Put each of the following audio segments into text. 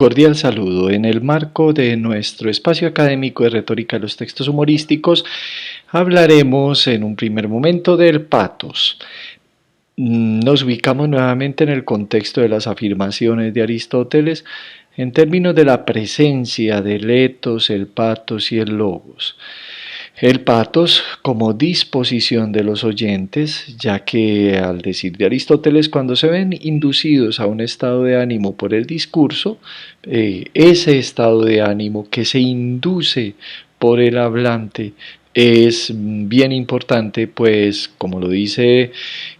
Cordial saludo. En el marco de nuestro espacio académico de retórica de los textos humorísticos, hablaremos en un primer momento del patos. Nos ubicamos nuevamente en el contexto de las afirmaciones de Aristóteles en términos de la presencia del etos, el patos y el logos. El patos como disposición de los oyentes, ya que al decir de Aristóteles, cuando se ven inducidos a un estado de ánimo por el discurso, ese estado de ánimo que se induce por el hablante es bien importante, pues como lo dice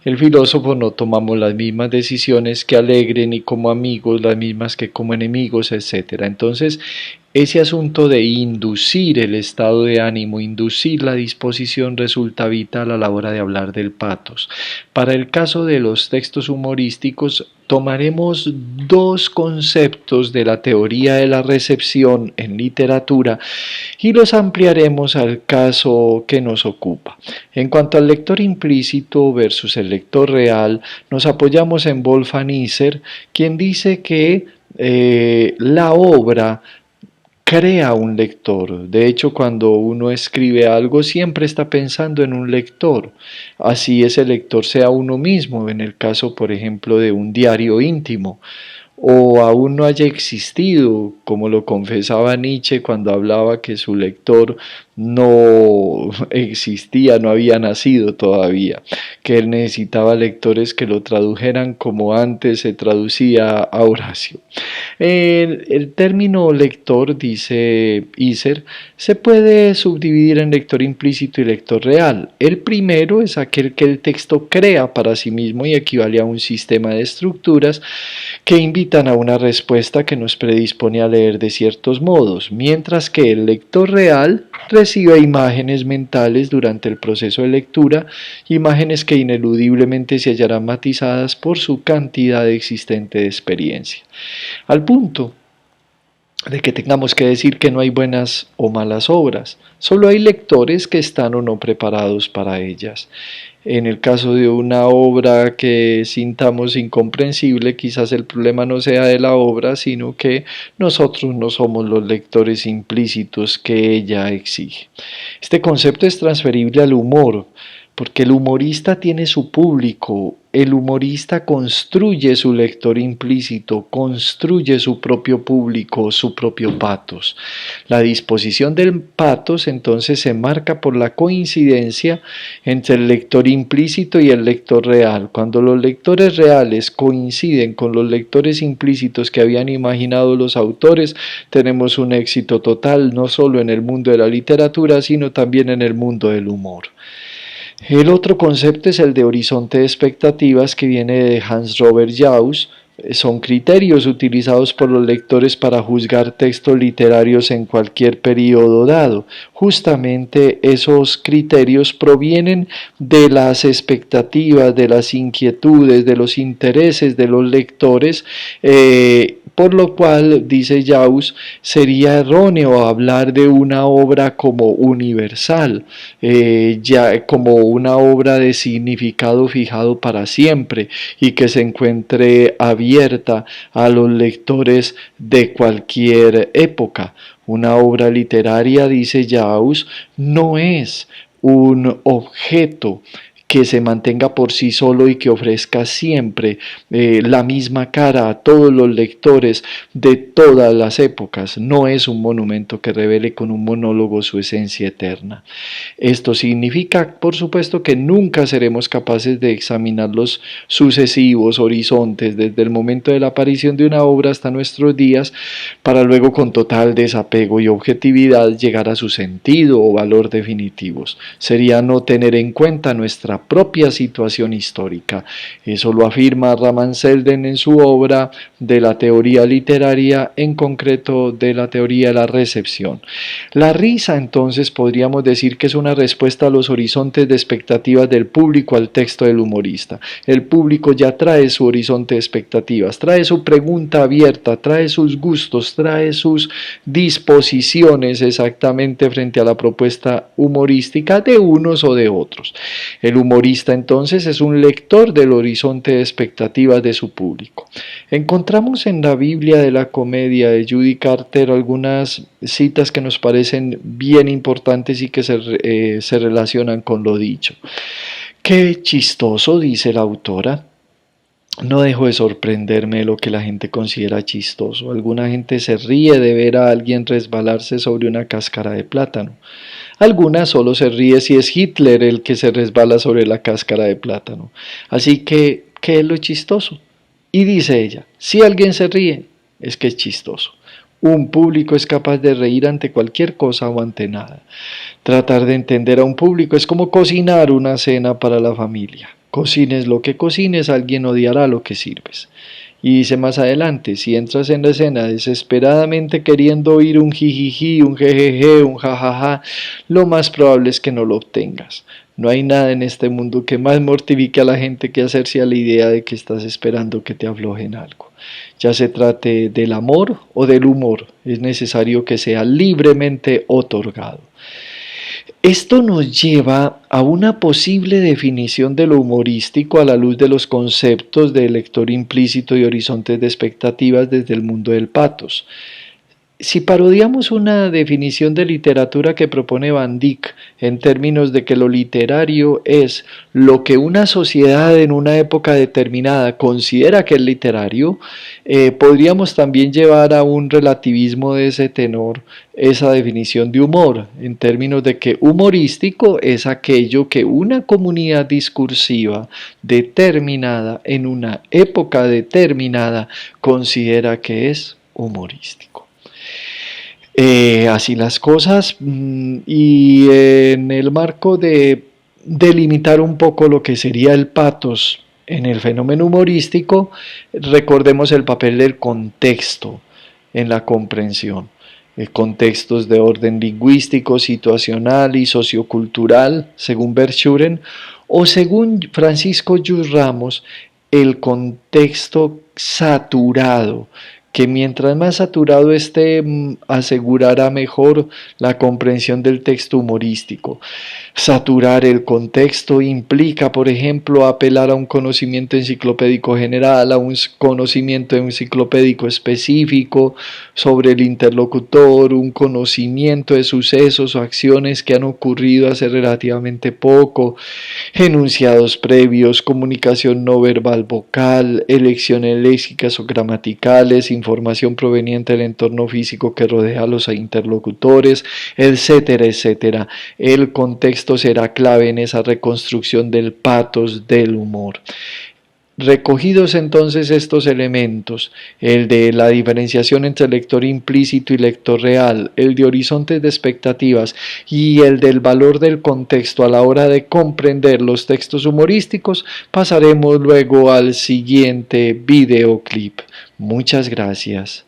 el filósofo, no tomamos las mismas decisiones que alegre ni como amigos, las mismas que como enemigos, etc. Entonces, ese asunto de inducir el estado de ánimo, inducir la disposición resulta vital a la hora de hablar del patos. Para el caso de los textos humorísticos, tomaremos dos conceptos de la teoría de la recepción en literatura y los ampliaremos al caso que nos ocupa. En cuanto al lector implícito versus el lector real, nos apoyamos en Wolfgang Iser, quien dice que la obra crea un lector. De hecho, cuando uno escribe algo, siempre está pensando en un lector. Así ese lector sea uno mismo, en el caso, por ejemplo, de un diario íntimo, o aún no haya existido, como lo confesaba Nietzsche cuando hablaba que su lector no existía, no había nacido todavía, que él necesitaba lectores que lo tradujeran como antes se traducía a Horacio. El término lector, dice Iser, se puede subdividir en lector implícito y lector real. El primero es aquel que el texto crea para sí mismo y equivale a un sistema de estructuras que invitan a una respuesta que nos predispone a leer de ciertos modos, mientras que el lector real recibe imágenes mentales durante el proceso de lectura, imágenes que ineludiblemente se hallarán matizadas por su cantidad existente de experiencia. Al punto de que tengamos que decir que no hay buenas o malas obras, solo hay lectores que están o no preparados para ellas. En el caso de una obra que sintamos incomprensible, quizás el problema no sea de la obra, sino que nosotros no somos los lectores implícitos que ella exige. Este concepto es transferible al humor, porque el humorista tiene su público, el humorista construye su lector implícito, construye su propio público, su propio patos. La disposición del patos entonces se marca por la coincidencia entre el lector implícito y el lector real. Cuando los lectores reales coinciden con los lectores implícitos que habían imaginado los autores, tenemos un éxito total no solo en el mundo de la literatura, sino también en el mundo del humor. El otro concepto es el de horizonte de expectativas que viene de Hans Robert Jauss. Son criterios utilizados por los lectores para juzgar textos literarios en cualquier periodo dado. Justamente esos criterios provienen de las expectativas, de las inquietudes, de los intereses de los lectores, por lo cual, dice Jauss, sería erróneo hablar de una obra como universal, ya como una obra de significado fijado para siempre y que se encuentre abierta a los lectores de cualquier época. Una obra literaria, dice Jauss, no es un objeto que se mantenga por sí solo y que ofrezca siempre la misma cara a todos los lectores de todas las épocas. No es un monumento que revele con un monólogo su esencia eterna. Esto significa, por supuesto, que nunca seremos capaces de examinar los sucesivos horizontes desde el momento de la aparición de una obra hasta nuestros días, para luego con total desapego y objetividad llegar a su sentido o valor definitivos. Sería no tener en cuenta nuestra propia situación histórica. Eso lo afirma Raman Selden en su obra de la teoría literaria, en concreto de la teoría de la recepción. La risa, entonces, podríamos decir que es una respuesta a los horizontes de expectativas del público al texto del humorista. El público ya trae su horizonte de expectativas, trae su pregunta abierta, trae sus gustos, trae sus disposiciones exactamente frente a la propuesta humorística de unos o de otros. El humorista entonces es un lector del horizonte de expectativas de su público. Encontramos en la Biblia de la Comedia de Judy Carter algunas citas que nos parecen bien importantes y que se relacionan con lo dicho. Qué chistoso, dice la autora. No dejo de sorprenderme de lo que la gente considera chistoso. Alguna gente se ríe de ver a alguien resbalarse sobre una cáscara de plátano. Alguna solo se ríe si es Hitler el que se resbala sobre la cáscara de plátano. Así que, ¿qué es lo chistoso? Y dice ella, si alguien se ríe, es que es chistoso. Un público es capaz de reír ante cualquier cosa o ante nada. Tratar de entender a un público es como cocinar una cena para la familia. Cocines lo que cocines, alguien odiará lo que sirves. Y dice más adelante, si entras en la escena desesperadamente queriendo oír un jijiji, un jejeje, un jajaja, lo más probable es que no lo obtengas. No hay nada en este mundo que más mortifique a la gente que hacerse a la idea de que estás esperando que te aflojen algo. Ya se trate del amor o del humor, es necesario que sea libremente otorgado. Esto nos lleva a una posible definición de lo humorístico a la luz de los conceptos de lector implícito y horizontes de expectativas desde el mundo del pathos. Si parodiamos una definición de literatura que propone Van Dyck en términos de que lo literario es lo que una sociedad en una época determinada considera que es literario, podríamos también llevar a un relativismo de ese tenor esa definición de humor, en términos de que humorístico es aquello que una comunidad discursiva determinada en una época determinada considera que es humorístico. Así las cosas, y en el marco de delimitar un poco lo que sería el pathos en el fenómeno humorístico, recordemos el papel del contexto en la comprensión. Contextos de orden lingüístico, situacional y sociocultural, según Verschuren, o según Francisco Llull Ramos, el contexto saturado, que mientras más saturado esté, asegurará mejor la comprensión del texto humorístico. Saturar el contexto implica, por ejemplo, apelar a un conocimiento enciclopédico general, a un conocimiento enciclopédico específico sobre el interlocutor, un conocimiento de sucesos o acciones que han ocurrido hace relativamente poco, enunciados previos, comunicación no verbal vocal, elecciones léxicas o gramaticales, información proveniente del entorno físico que rodea a los interlocutores, etcétera, etcétera. El contexto será clave en esa reconstrucción del pathos del humor. Recogidos entonces estos elementos, el de la diferenciación entre lector implícito y lector real, el de horizontes de expectativas y el del valor del contexto a la hora de comprender los textos humorísticos, pasaremos luego al siguiente videoclip. Muchas gracias.